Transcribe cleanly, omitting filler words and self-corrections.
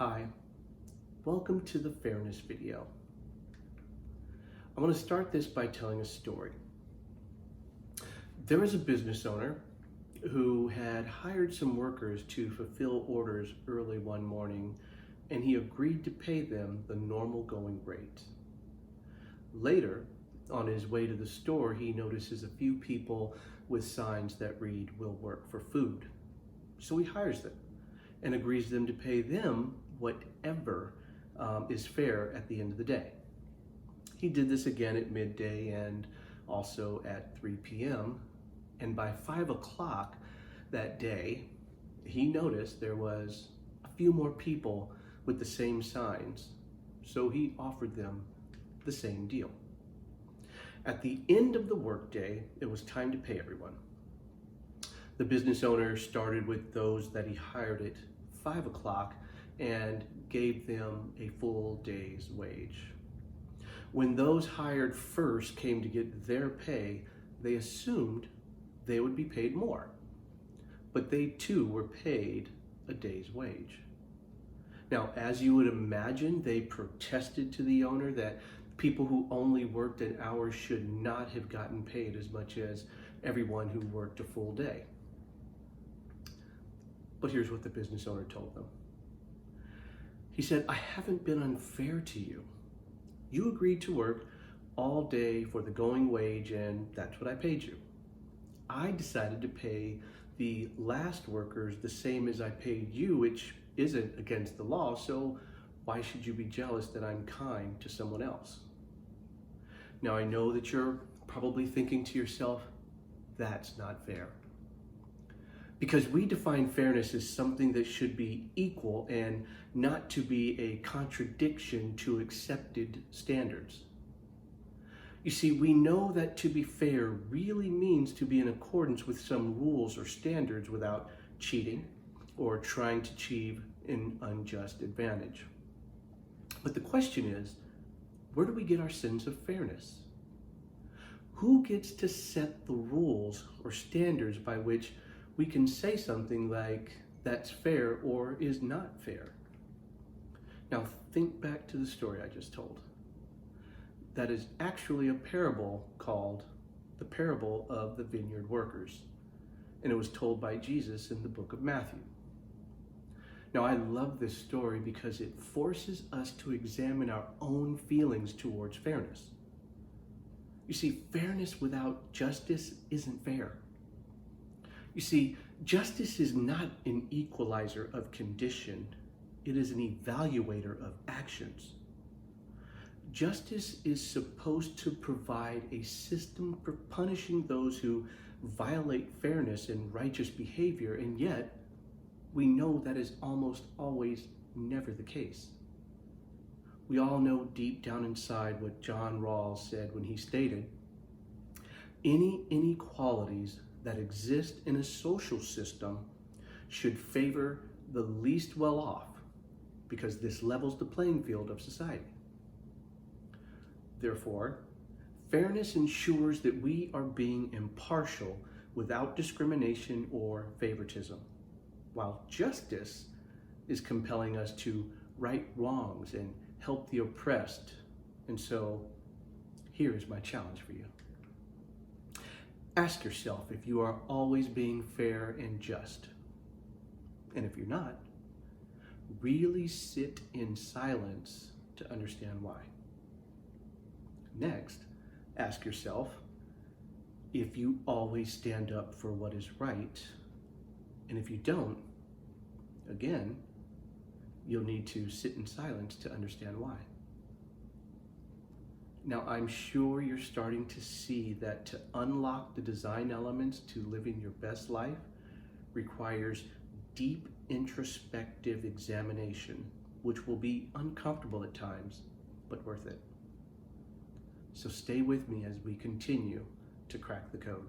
Hi, welcome to the Fairness video. I want to start this by telling a story. There was a business owner who had hired some workers to fulfill orders early one morning, and he agreed to pay them the normal going rate. Later, on his way to the store, he notices a few people with signs that read, "Will work for food." So he hires them and agrees them to pay them whatever is fair at the end of the day. He did this again at midday and also at 3 p.m. And by 5 o'clock that day, he noticed there was a few more people with the same signs. So he offered them the same deal. At the end of the workday, it was time to pay everyone. The business owner started with those that he hired at 5 o'clock and gave them a full day's wage. When those hired first came to get their pay, they assumed they would be paid more, but they too were paid a day's wage. Now, as you would imagine, they protested to the owner that people who only worked an hour should not have gotten paid as much as everyone who worked a full day. But here's what the business owner told them. He said, "I haven't been unfair to you. You agreed to work all day for the going wage, and that's what I paid you. I decided to pay the last workers the same as I paid you, which isn't against the law, so why should you be jealous that I'm kind to someone else?" Now, I know that you're probably thinking to yourself, that's not fair. Because we define fairness as something that should be equal and not to be a contradiction to accepted standards. You see, we know that to be fair really means to be in accordance with some rules or standards without cheating or trying to achieve an unjust advantage. But the question is, where do we get our sense of fairness? Who gets to set the rules or standards by which we can say something like, that's fair or is not fair? Now think back to the story I just told. That is actually a parable called the parable of the vineyard workers. And it was told by Jesus in the book of Matthew. Now I love this story because it forces us to examine our own feelings towards fairness. You see, fairness without justice isn't fair. You see, justice is not an equalizer of condition, it is an evaluator of actions. Justice is supposed to provide a system for punishing those who violate fairness and righteous behavior, and yet we know that is almost always never the case. We all know deep down inside what John Rawls said when he stated, "Any inequalities that exist in a social system should favor the least well off, because this levels the playing field of society." Therefore, fairness ensures that we are being impartial without discrimination or favoritism, while justice is compelling us to right wrongs and help the oppressed. And so, here is my challenge for you. Ask yourself if you are always being fair and just. And if you're not, really sit in silence to understand why. Next, ask yourself if you always stand up for what is right. And if you don't, again, you'll need to sit in silence to understand why. Now, I'm sure you're starting to see that to unlock the design elements to living your best life requires deep introspective examination, which will be uncomfortable at times, but worth it. So stay with me as we continue to crack the code.